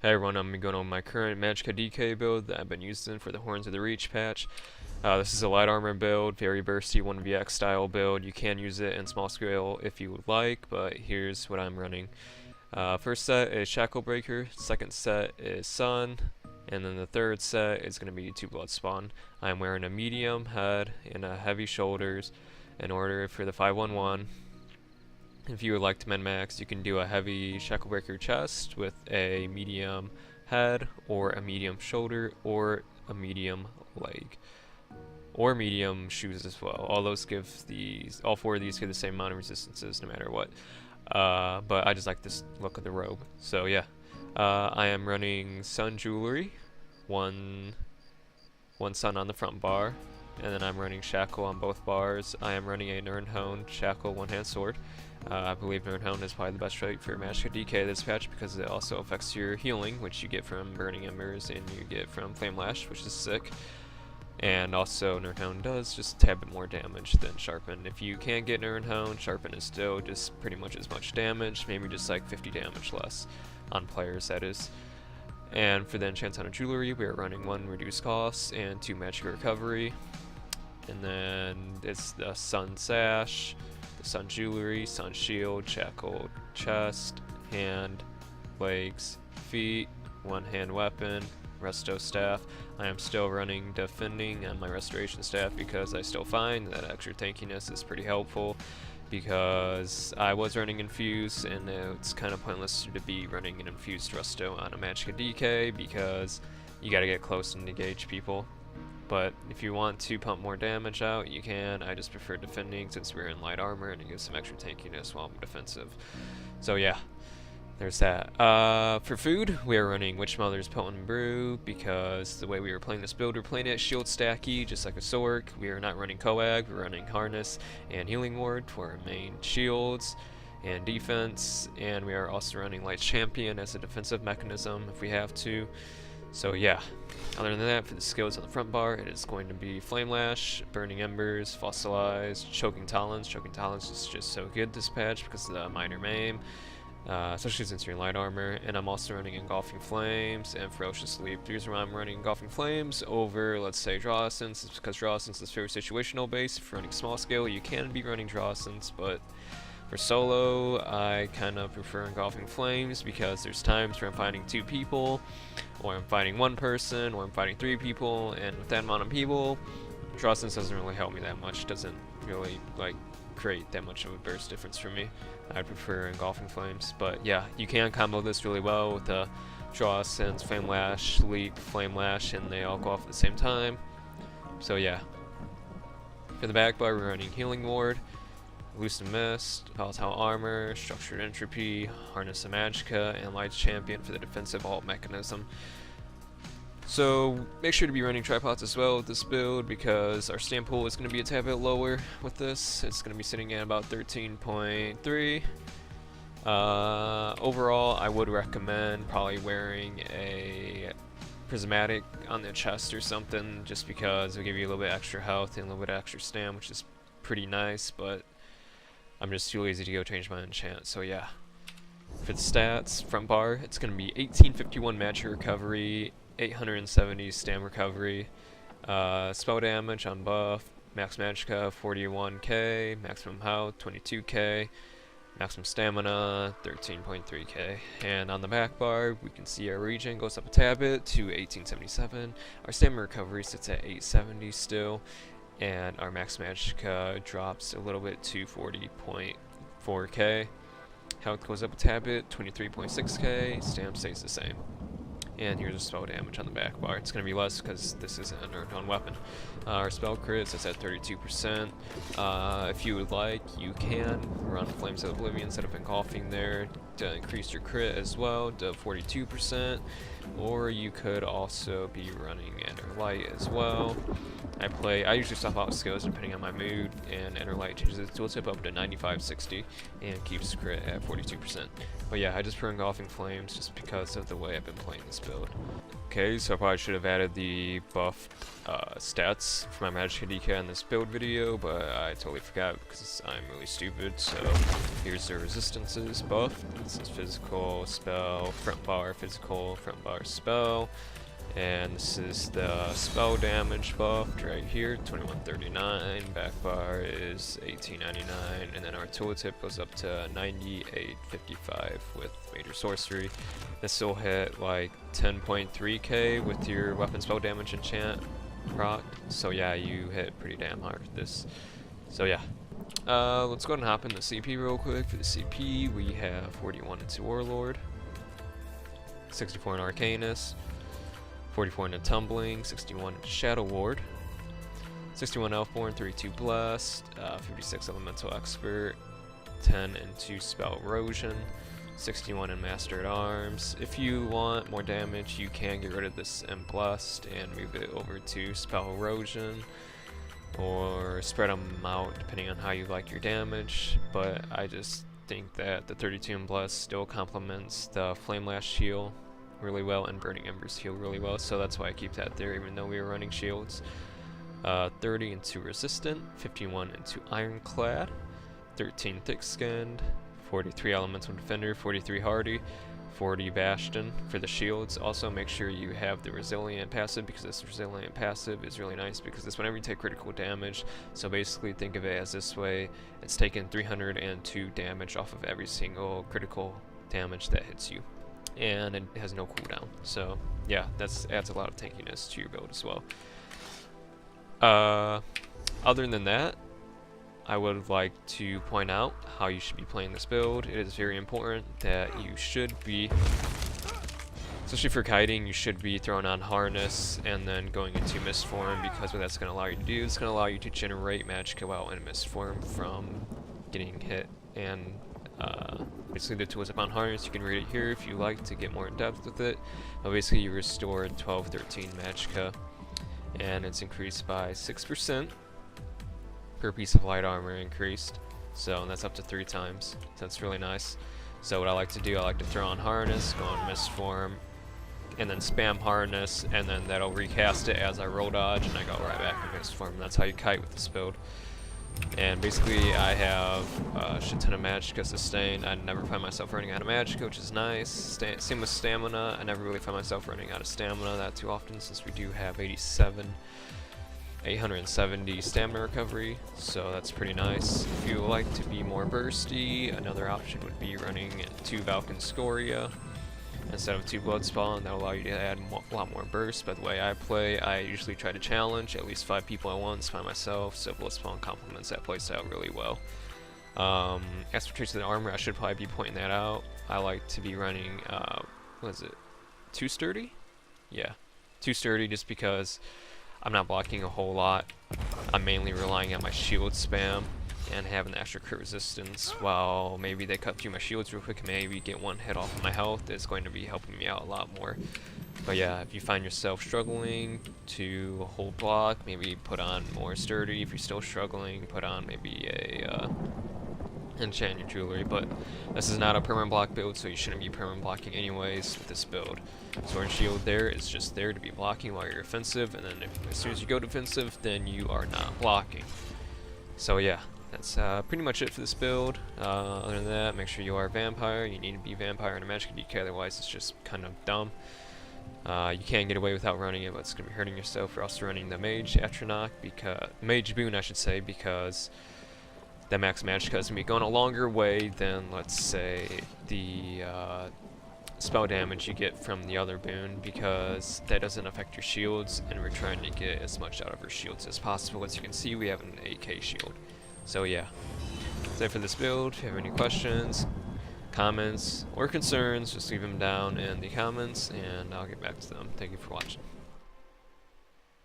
Hey everyone, I'm going on my current Magicka DK build that I've been using for the Horns of the Reach patch. This is a light armor build, very bursty 1vx style build. You can use it in small scale if you would like, but here's what I'm running. First set is Shackle Breaker, second set is Sun, and then the third set is going to be 2 Blood Spawn. I'm wearing a medium head and a heavy shoulders in order for the 511. If you would like to min-max, you can do a heavy Shackle Breaker chest with a medium head, or a medium shoulder, or a medium leg, or medium shoes as well. All 4 of these give the same amount of resistances no matter what. But I just like this look of the robe. So yeah, I am running Sun Jewelry, one Sun on the front bar, and then I'm running Shackle on both bars. I am running a Nirnhound Shackle one-hand sword. I believe Nirnhound is probably the best trait for Magicka DK this patch because it also affects your healing, which you get from Burning Embers and you get from Flame Lash, which is sick. And also Nirnhound does just a tad bit more damage than Sharpen. If you can't get Nirnhound, Sharpen is still just pretty much as much damage, maybe just like 50 damage less on players, that is. And for the enchants on a jewelry, we are running 1 reduced costs and 2 Magicka recovery. And then it's the Sun Sash, the Sun Jewelry, Sun Shield, Shackle chest, hand, legs, feet, 1 hand weapon, Resto staff. I am still running defending on my restoration staff because I still find that extra tankiness is pretty helpful, because I was running infused and it's kind of pointless to be running an infused resto on a Magicka DK because you gotta get close and engage people. But if you want to pump more damage out, you can. I just prefer defending since we're in light armor and it gives some extra tankiness while I'm defensive. So yeah, there's that. For food, we are running Witch Mother's Potent Brew because the way we were playing this build, we're playing it shield stacky, just like a Sork. We are not running Coag, we're running Harness and Healing Ward for our main shields and defense, and we are also running Light Champion as a defensive mechanism if we have to. So yeah, other than that, for the skills on the front bar, it is going to be Flame Lash, Burning Embers, Fossilize, Choking Talons. Choking Talons is just so good this patch because of the minor maim, especially since you're in light armor. And I'm also running Engulfing Flames and Ferocious Leap. The reason why I'm running Engulfing Flames over, let's say, Draw Essence is because Draw Essence is very situational based. If you're running small scale, you can be running Draw Essence, but for solo, I kind of prefer Engulfing Flames because there's times where I'm fighting 2 people, or I'm fighting 1 person, or I'm fighting 3 people, and with that amount of people, Draw Sense doesn't really help me that much. Doesn't really like create that much of a burst difference for me. I prefer Engulfing Flames, but yeah, you can combo this really well with the Draw Sense, Flame Lash, Leap, Flame Lash, and they all go off at the same time. So yeah. For the back bar, we're running Healing Ward, Loosen Mist, Volatile Armor, Structured Entropy, Harness of Magicka, and Light Champion for the defensive alt mechanism. So make sure to be running tripods as well with this build because our stamp pool is going to be a tad bit lower with this. It's going to be sitting at about 13.3. Overall, I would recommend probably wearing a Prismatic on the chest or something, just because it'll give you a little bit extra health and a little bit extra stam, which is pretty nice, but I'm just too lazy to go change my enchant. So yeah, for the stats, front bar, it's going to be 1851 Magicka recovery, 870 stam recovery, spell damage on buff, max Magicka 41k, maximum health 22k, maximum stamina 13.3k. And on the back bar, we can see our regen goes up a tad bit to 1877. Our stamina recovery sits at 870 still, and our max Magicka drops a little bit to 40.4k. Health goes up a tad bit, 23.6k. Stam stays the same. And here's a spell damage on the back bar. It's going to be less because this isn't an earned-on weapon. Our spell crit sits at 32%. If you would like, you can run Flames of Oblivion instead of Engulfing there to increase your crit as well to 42%. Or you could also be running Enter Light as well. I usually swap out skills depending on my mood, and Enter Light changes its tooltip up to 95-60 and keeps crit at 42%. But yeah, I just prefer Engulfing Flames just because of the way I've been playing this build. Okay, so I probably should have added the buff stats for my Magicka DK in this build video, but I totally forgot because I'm really stupid. So here's the resistances buff. This is physical, spell, front bar, physical, front bar, spell. And this is the spell damage buffed right here, 2139. Back bar is 1899, and then our tooltip goes up to 9855 with major sorcery. This will hit like 10.3k with your weapon spell damage enchant proc. So yeah, you hit pretty damn hard with this. So yeah. Let's go ahead and hop in the CP real quick. For the CP, we have 41 into Warlord, 64 in Arcanist, 44 into Tumbling, 61 into Shadow Ward, 61 Elfborn, 32 Blessed, 56 Elemental Expert, 10 into Spell Erosion, 61 in Master at Arms. If you want more damage, you can get rid of this in Blessed and move it over to Spell Erosion, or spread them out depending on how you like your damage, but I just think that the 32 in Blessed still complements the Flame Lash heal really well and Burning Embers heal really well, so that's why I keep that there even though we were running shields. 30 into Resistant, 51 into Ironclad, 13 Thick-Skinned, 43 Elemental Defender, 43 Hardy, 40 Bastion for the shields. Also make sure you have the Resilient passive, because this Resilient passive is really nice because this whenever you take critical damage, so basically think of it as this way, it's taking 302 damage off of every single critical damage that hits you, and it has no cooldown. So yeah, that adds a lot of tankiness to your build as well. Other than that, I would like to point out how you should be playing this build. It is very important that you should be, especially for kiting, you should be throwing on Harness and then going into Mist form, because what that's going to allow you to do is going to allow you to generate Magicka while in Mist form from getting hit. And basically the tools upon Harness, you can read it here if you like to get more in depth with it. But basically you restore 1213 Magicka, and it's increased by 6%. Per piece of light armor increased, so that's up to 3 times. So that's really nice. So what I like to do, I like to throw on Harness, go on Mist form, and then spam Harness, and then that'll recast it as I roll dodge, and I go right back to Mist form. That's how you kite with this build. And basically I have a shit ton of Magicka sustain. I never find myself running out of Magicka, which is nice. Same with stamina. I never really find myself running out of stamina that too often, since we do have 870 stamina recovery, so that's pretty nice. If you like to be more bursty, another option would be running 2 Valken Scoria instead of 2 Bloodspawn. That'll allow you to add a lot more burst. By the way I play, I usually try to challenge at least 5 people at once by myself, so Bloodspawn complements that playstyle really well. As for traits of the armor, I should probably be pointing that out. I like to be running, what is it, 2 Sturdy? Yeah, 2 Sturdy, just because I'm not blocking a whole lot. I'm mainly relying on my shield spam and having the extra crit resistance. While maybe they cut through my shields real quick and maybe get 1 hit off of my health, it's going to be helping me out a lot more. But yeah, if you find yourself struggling to hold block, maybe put on more Sturdy. If you're still struggling, put on maybe a enchant your jewelry. But this is not a permanent block build, so you shouldn't be permanent blocking anyways with this build. Sword and Shield there is just there to be blocking while you're offensive, and then as soon as you go defensive, then you are not blocking. So yeah, that's pretty much it for this build. Other than that, make sure you are a vampire. You need to be vampire in a Magicka DK, otherwise it's just kind of dumb. You can get away without running it, but it's going to be hurting yourself. We're also running the Mage Atronach, because Mage Boon I should say, because that max Magicka is going to be going a longer way than, let's say, the spell damage you get from the other boon, because that doesn't affect your shields, and we're trying to get as much out of our shields as possible. As you can see, we have an 8k shield. So yeah, that's it for this build. If you have any questions, comments, or concerns, just leave them down in the comments, and I'll get back to them. Thank you for watching.